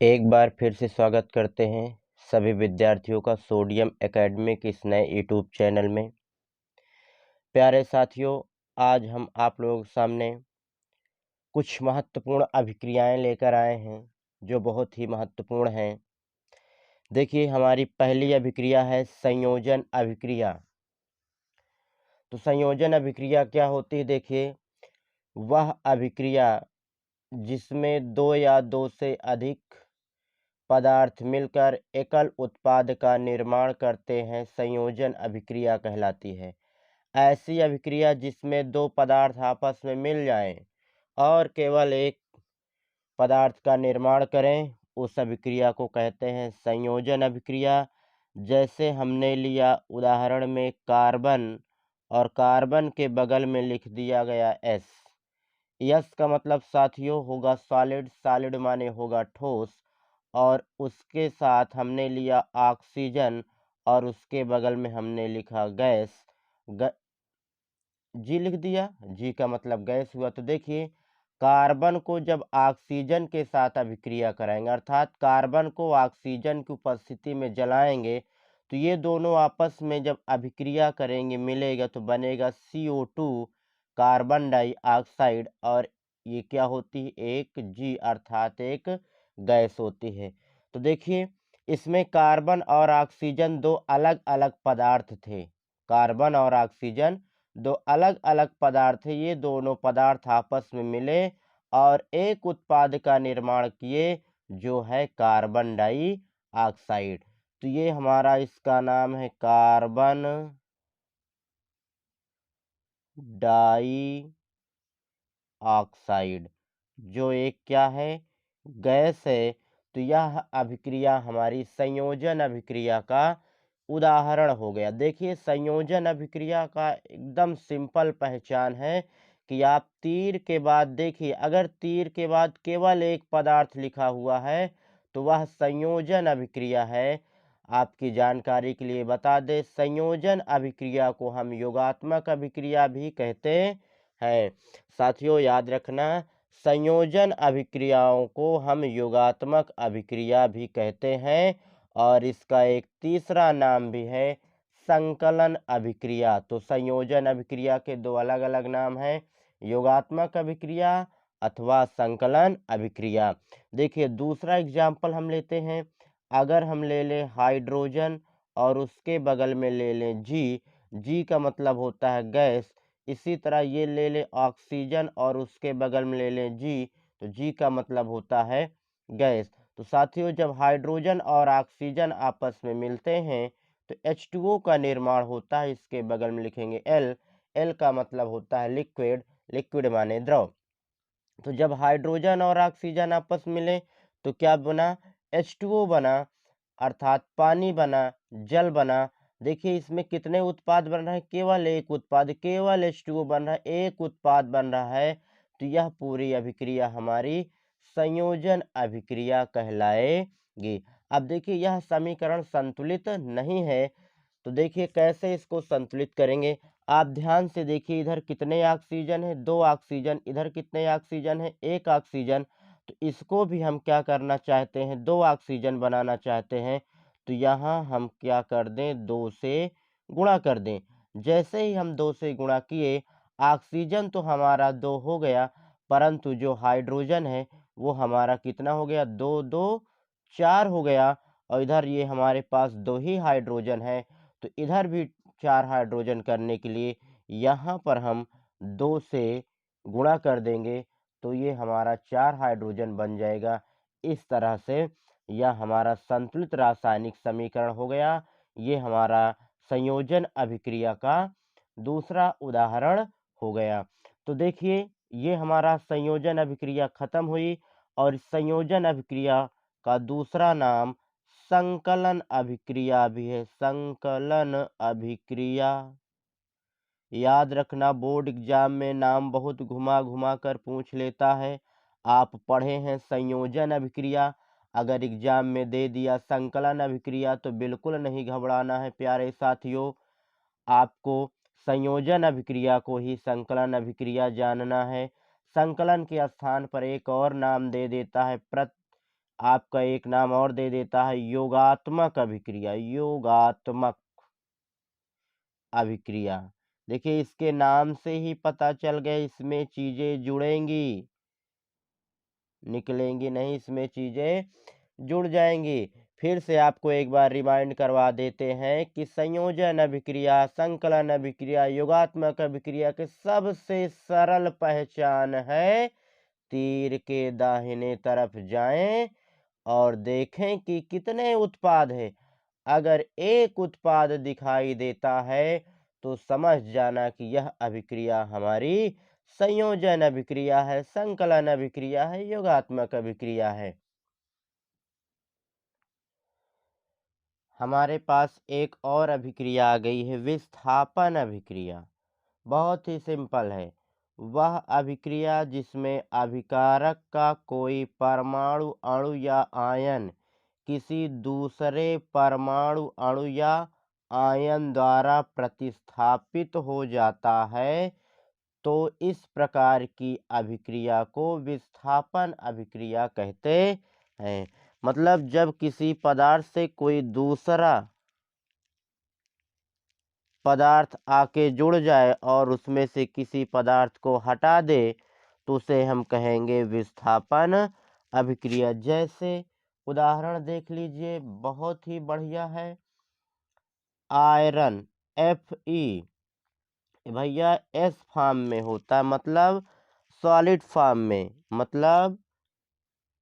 एक बार फिर से स्वागत करते हैं सभी विद्यार्थियों का सोडियम एकेडमी के इस नए यूट्यूब चैनल में। प्यारे साथियों, आज हम आप लोगों के सामने कुछ महत्वपूर्ण अभिक्रियाएं लेकर आए हैं जो बहुत ही महत्वपूर्ण हैं। देखिए, हमारी पहली अभिक्रिया है संयोजन अभिक्रिया। तो संयोजन अभिक्रिया क्या होती है? देखिए, वह अभिक्रिया जिसमें दो या दो से अधिक पदार्थ मिलकर एकल उत्पाद का निर्माण करते हैं संयोजन अभिक्रिया कहलाती है। ऐसी अभिक्रिया जिसमें दो पदार्थ आपस में मिल जाएं और केवल एक पदार्थ का निर्माण करें, उस अभिक्रिया को कहते हैं संयोजन अभिक्रिया। जैसे हमने लिया उदाहरण में कार्बन, और कार्बन के बगल में लिख दिया गया एस। यस का मतलब साथियों होगा सॉलिड, सॉलिड माने होगा ठोस, और उसके साथ हमने लिया ऑक्सीजन और उसके बगल में हमने लिखा गैस। जी लिख दिया, जी का मतलब गैस हुआ। तो देखिए, कार्बन को जब ऑक्सीजन के साथ अभिक्रिया कराएंगे, अर्थात कार्बन को ऑक्सीजन की उपस्थिति में जलाएंगे, तो ये दोनों आपस में जब अभिक्रिया करेंगे मिलेगा तो बनेगा CO2 कार्बन डाइऑक्साइड, और ये क्या होती है? एक जी अर्थात एक गैस होती है। तो देखिए, इसमें कार्बन और ऑक्सीजन दो अलग अलग पदार्थ थे। कार्बन और ऑक्सीजन दो अलग अलग पदार्थ है। ये दोनों पदार्थ आपस में मिले और एक उत्पाद का निर्माण किए जो है कार्बन डाइऑक्साइड। तो ये हमारा इसका नाम है कार्बन डाइऑक्साइड, जो एक क्या है? गैस है। तो यह अभिक्रिया हमारी संयोजन अभिक्रिया का उदाहरण हो गया। देखिए, संयोजन अभिक्रिया का एकदम सिंपल पहचान है कि आप तीर के बाद देखिए, अगर तीर के बाद केवल एक पदार्थ लिखा हुआ है तो वह संयोजन अभिक्रिया है। आपकी जानकारी के लिए बता दें, संयोजन अभिक्रिया को हम योगात्मक अभिक्रिया भी कहते हैं। साथियों, याद रखना, संयोजन अभिक्रियाओं को हम योगात्मक अभिक्रिया भी कहते हैं, और इसका एक तीसरा नाम भी है संकलन अभिक्रिया। तो संयोजन अभिक्रिया के दो अलग अलग नाम हैं, योगात्मक अभिक्रिया अथवा संकलन अभिक्रिया। देखिए, दूसरा एग्जाम्पल हम लेते हैं। अगर हम ले लें हाइड्रोजन और उसके बगल में ले लें जी, जी का मतलब होता है गैस। इसी तरह ये ले लें ऑक्सीजन और उसके बगल में ले लें जी, तो जी का मतलब होता है गैस। तो साथियों, जब हाइड्रोजन और ऑक्सीजन आपस में मिलते हैं तो H2O का निर्माण होता है। इसके बगल में लिखेंगे एल, एल का मतलब होता है लिक्विड, लिक्विड माने द्रव। तो जब हाइड्रोजन और ऑक्सीजन आपस मिले तो क्या बना? H2O बना, अर्थात पानी बना, जल बना। देखिए, इसमें कितने उत्पाद बन रहे हैं? केवल एक उत्पाद, केवल H2O बन रहा है, एक उत्पाद बन रहा है। तो यह पूरी अभिक्रिया हमारी संयोजन अभिक्रिया कहलाएगी। अब देखिए, यह समीकरण संतुलित नहीं है, तो देखिए कैसे इसको संतुलित करेंगे। आप ध्यान से देखिए, इधर कितने ऑक्सीजन है? दो ऑक्सीजन। इधर कितने ऑक्सीजन है? एक ऑक्सीजन। तो इसको भी हम क्या करना चाहते हैं? दो ऑक्सीजन बनाना चाहते हैं। तो यहाँ हम क्या कर दें? दो से गुणा कर दें। जैसे ही हम दो से गुणा किए, ऑक्सीजन तो हमारा दो हो गया, परंतु जो हाइड्रोजन है वो हमारा कितना हो गया? दो दो चार हो गया। और इधर ये हमारे पास दो ही हाइड्रोजन है, तो इधर भी चार हाइड्रोजन करने के लिए यहाँ पर हम दो से गुणा कर देंगे, तो ये हमारा चार हाइड्रोजन बन जाएगा। इस तरह से यह हमारा संतुलित रासायनिक समीकरण हो गया। ये हमारा संयोजन अभिक्रिया का दूसरा उदाहरण हो गया। तो देखिए, ये हमारा संयोजन अभिक्रिया खत्म हुई, और संयोजन अभिक्रिया का दूसरा नाम संकलन अभिक्रिया भी है। संकलन अभिक्रिया, याद रखना, बोर्ड एग्जाम में नाम बहुत घुमा घुमा कर पूछ लेता है। आप पढ़े हैं संयोजन अभिक्रिया, अगर एग्जाम में दे दिया संकलन अभिक्रिया तो बिल्कुल नहीं घबराना है प्यारे साथियों। आपको संयोजन अभिक्रिया को ही संकलन अभिक्रिया जानना है। संकलन के स्थान पर एक और नाम दे देता है आपका एक नाम और दे देता है योगात्मक अभिक्रिया। योगात्मक अभिक्रिया, देखिए इसके नाम से ही पता चल गया इसमें चीजें जुड़ेंगी, निकलेंगी नहीं, इसमें चीजें जुड़ जाएंगी। फिर से आपको एक बार रिमाइंड करवा देते हैं कि संयोजन अभिक्रिया, संकलन अभिक्रिया, योगात्मक अभिक्रिया के सबसे सरल पहचान है तीर के दाहिने तरफ जाएं और देखें कि कितने उत्पाद है। अगर एक उत्पाद दिखाई देता है तो समझ जाना कि यह अभिक्रिया हमारी संयोजन अभिक्रिया है, संकलन अभिक्रिया है, योगात्मक अभिक्रिया है। हमारे पास एक और अभिक्रिया आ गई है विस्थापन अभिक्रिया। बहुत ही सिंपल है। वह अभिक्रिया जिसमें अभिकारक का कोई परमाणु अणु या आयन किसी दूसरे परमाणु अणु या आयन द्वारा प्रतिस्थापित हो जाता है, तो इस प्रकार की अभिक्रिया को विस्थापन अभिक्रिया कहते हैं। मतलब जब किसी पदार्थ से कोई दूसरा पदार्थ आके जुड़ जाए और उसमें से किसी पदार्थ को हटा दे तो उसे हम कहेंगे विस्थापन अभिक्रिया। जैसे उदाहरण देख लीजिए, बहुत ही बढ़िया है। आयरन Fe भैया एस फॉर्म में होता है, मतलब सॉलिड फॉर्म में, मतलब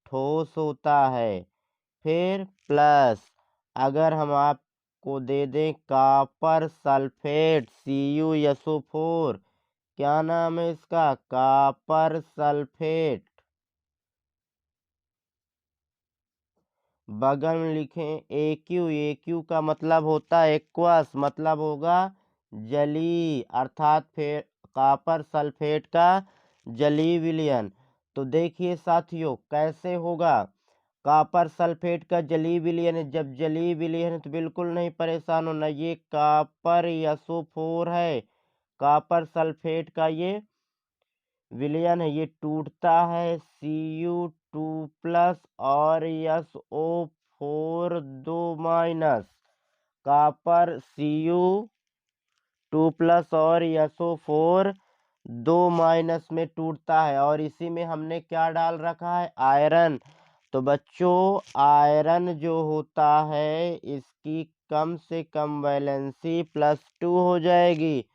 ठोस होता है। फिर प्लस अगर हम आपको दे दें कॉपर सल्फेट CuSO4, क्या नाम है इसका? Copper sulphate. बगल में लिखें AQ। AQ का मतलब होता है एक्वस, मतलब होगा जली, अर्थात फिर कॉपर सल्फेट का जली विलयन। तो देखिए साथियों कैसे होगा कॉपर सल्फेट का जली विलयन है। जब जली विलयन है तो बिल्कुल नहीं परेशान होना, ये कॉपर SO4 है, कॉपर सल्फेट का ये विलयन है, ये टूटता है Cu2+ और SO4 2 माइनस, कॉपर Cu2+ और SO4 2 माइनस में टूटता है। और इसी में हमने क्या डाल रखा है? आयरन। तो बच्चों आयरन जो होता है इसकी कम से कम वैलेंसी +2 हो जाएगी।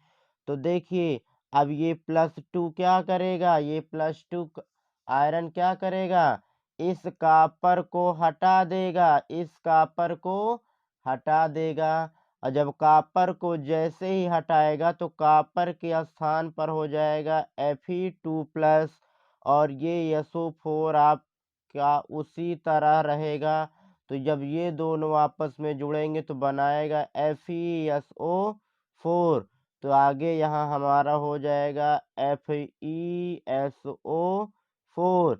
तो देखिए अब ये +2 क्या करेगा? ये +2 आयरन क्या करेगा? इस कॉपर को हटा देगा, इस कॉपर को हटा देगा। और जब कॉपर को जैसे ही हटाएगा तो कॉपर के स्थान पर हो जाएगा Fe2+, और ये SO4 आपका उसी तरह रहेगा। तो जब ये दोनों आपस में जुड़ेंगे तो बनाएगा FeSO4। तो आगे यहाँ हमारा हो जाएगा FeSO4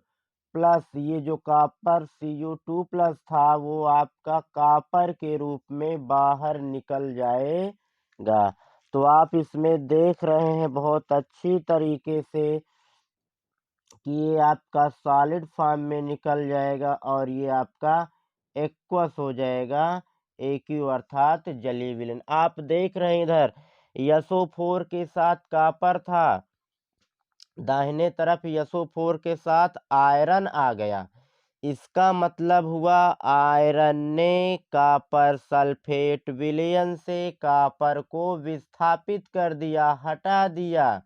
प्लस ये जो कॉपर Cu2+ था वो आपका कॉपर के रूप में बाहर निकल जाएगा। तो आप इसमें देख रहे हैं बहुत अच्छी तरीके से कि ये आपका सॉलिड फॉर्म में निकल जाएगा और ये आपका एक्वस हो जाएगा, AQ अर्थात जली विलयन। आप देख रहे हैं इधर SO4 के साथ कॉपर था, दाहिने तरफ SO4 के साथ आयरन आ गया। इसका मतलब हुआ आयरन ने कॉपर सल्फेट विलयन से कॉपर को विस्थापित कर दिया, हटा दिया,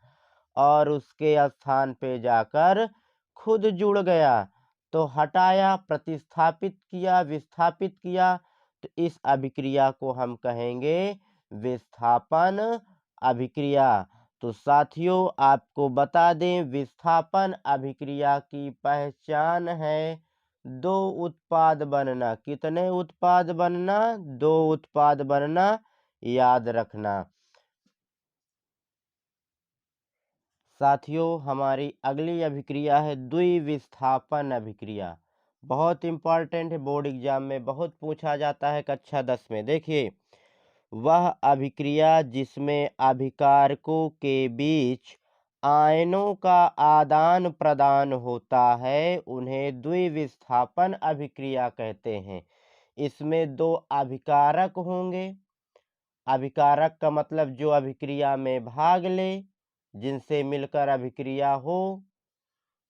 और उसके स्थान पे जाकर खुद जुड़ गया। तो हटाया, प्रतिस्थापित किया, विस्थापित किया, तो इस अभिक्रिया को हम कहेंगे विस्थापन अभिक्रिया। तो साथियों आपको बता दें विस्थापन अभिक्रिया की पहचान है 2 उत्पाद बनना। कितने उत्पाद बनना? 2 उत्पाद बनना, याद रखना। साथियों हमारी अगली अभिक्रिया है द्विविस्थापन अभिक्रिया। बहुत इंपॉर्टेंट है, बोर्ड एग्जाम में बहुत पूछा जाता है कक्षा 10 में। देखिए वह अभिक्रिया जिसमें अभिकारकों के बीच आयनों का आदान प्रदान होता है उन्हें द्विविस्थापन अभिक्रिया कहते हैं। इसमें दो अभिकारक होंगे। अभिकारक का मतलब जो अभिक्रिया में भाग ले, जिनसे मिलकर अभिक्रिया हो,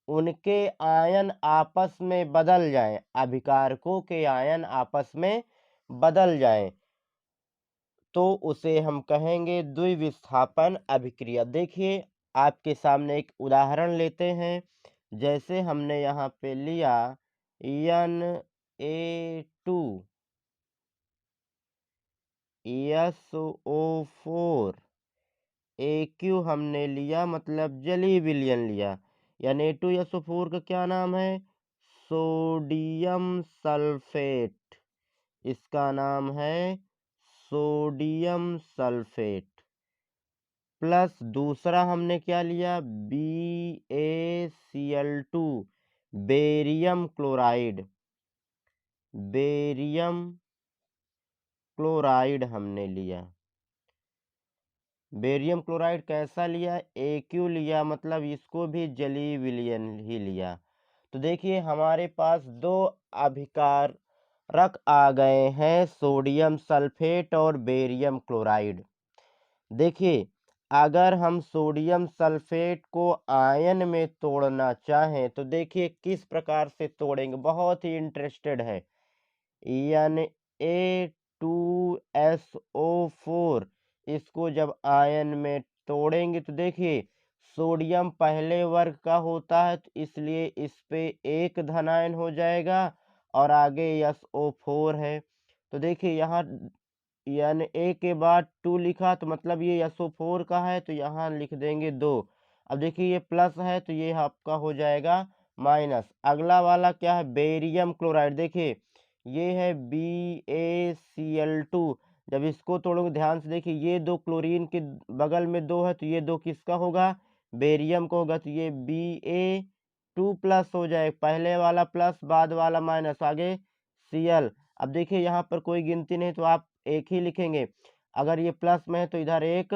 उनके आयन आपस में बदल जाएं, अभिकारकों के आयन आपस में बदल जाएं, तो उसे हम कहेंगे द्विविस्थापन अभिक्रिया। देखिए आपके सामने एक उदाहरण लेते हैं। जैसे हमने यहाँ पे लिया Na2 SO4 AQ हमने लिया, मतलब जलीय विलयन लिया। Na2SO4 का क्या नाम है? Sodium sulphate. इसका नाम है सोडियम सल्फेट। प्लस दूसरा हमने क्या लिया? BaCl2 barium chloride. Barium chloride हमने लिया। बेरियम क्लोराइड कैसा लिया? AQ लिया, मतलब इसको भी जलीय विलयन ही लिया। तो देखिए हमारे पास दो अभिकारक आ गए हैं, सोडियम सल्फेट और बेरियम क्लोराइड। देखिए अगर हम सोडियम सल्फेट को आयन में तोड़ना चाहें तो देखिए किस प्रकार से तोड़ेंगे, बहुत ही इंटरेस्टेड है। Na2SO4 इसको जब आयन में तोड़ेंगे तो देखिए सोडियम पहले वर्ग का होता है, तो इसलिए इस पे एक धन आयन हो जाएगा और आगे SO4 है। तो देखिए यहाँ Na के बाद 2 लिखा, तो मतलब ये SO4 का है, तो यहाँ लिख देंगे 2। अब देखिए ये प्लस है तो ये आपका हो जाएगा माइनस। अगला वाला क्या है? Barium chloride. देखिए ये है BaCl2। जब इसको तोड़ोगे ध्यान से देखिए, ये दो क्लोरीन के बगल में दो है, तो ये दो किसका होगा? बेरियम का होगा। तो ये Ba2 प्लस हो जाए, पहले वाला प्लस बाद वाला माइनस, आगे Cl। अब देखिए यहाँ पर कोई गिनती नहीं तो आप एक ही लिखेंगे। अगर ये प्लस में है तो इधर एक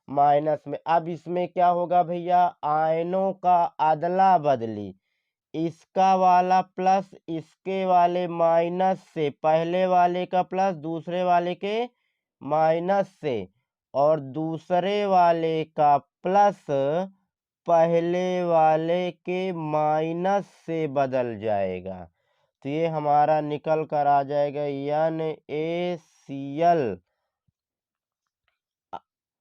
माइनस में। अब इसमें क्या होगा भैया? आयनों का अदला बदली, इसका वाला प्लस इसके वाले माइनस से, पहले वाले का प्लस दूसरे वाले के माइनस से, और दूसरे वाले का प्लस पहले वाले के माइनस से बदल जाएगा। तो ये हमारा निकल कर आ जाएगा NaCl।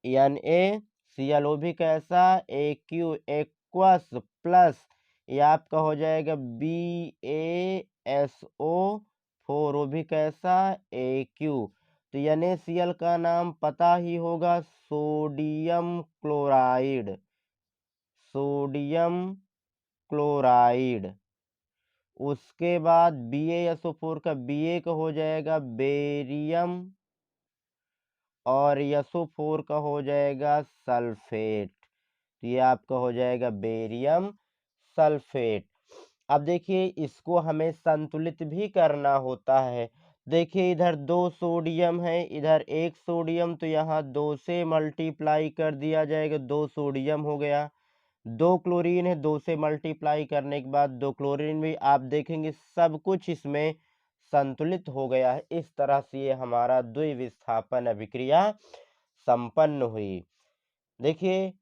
NaCl भी कैसा? AQ एक्वस प्लस ये आपका हो जाएगा BaSO4, वो भी कैसा? AQ। तो NaCl का नाम पता ही होगा, सोडियम क्लोराइड। Sodium chloride. उसके बाद BaSO4 का Ba का हो जाएगा बेरियम, और SO4 का हो जाएगा सल्फेट। तो ये आपका हो जाएगा बेरियम सल्फेट। अब देखिए इसको हमें संतुलित भी करना होता है। देखिए इधर दो सोडियम है, इधर एक सोडियम, तो यहाँ 2 से मल्टीप्लाई कर दिया जाएगा, 2 सोडियम हो गया। 2 क्लोरीन है, 2 से मल्टीप्लाई करने के बाद 2 क्लोरीन भी, आप देखेंगे सब कुछ इसमें संतुलित हो गया है। इस तरह से ये हमारा द्विविस्थापन अभिक्रिया संपन्न हुई। देखिए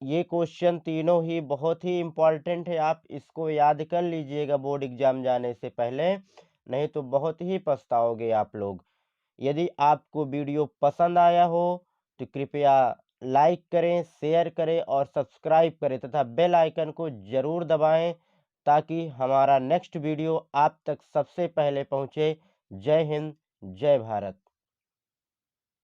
ये क्वेश्चन तीनों ही बहुत ही इम्पॉर्टेंट है, आप इसको याद कर लीजिएगा बोर्ड एग्जाम जाने से पहले, नहीं तो बहुत ही पछताओगे आप लोग। यदि आपको वीडियो पसंद आया हो तो कृपया लाइक करें, शेयर करें और सब्सक्राइब करें तथा बेल आइकन को जरूर दबाएं, ताकि हमारा नेक्स्ट वीडियो आप तक सबसे पहले पहुंचे। जय हिंद, जय भारत।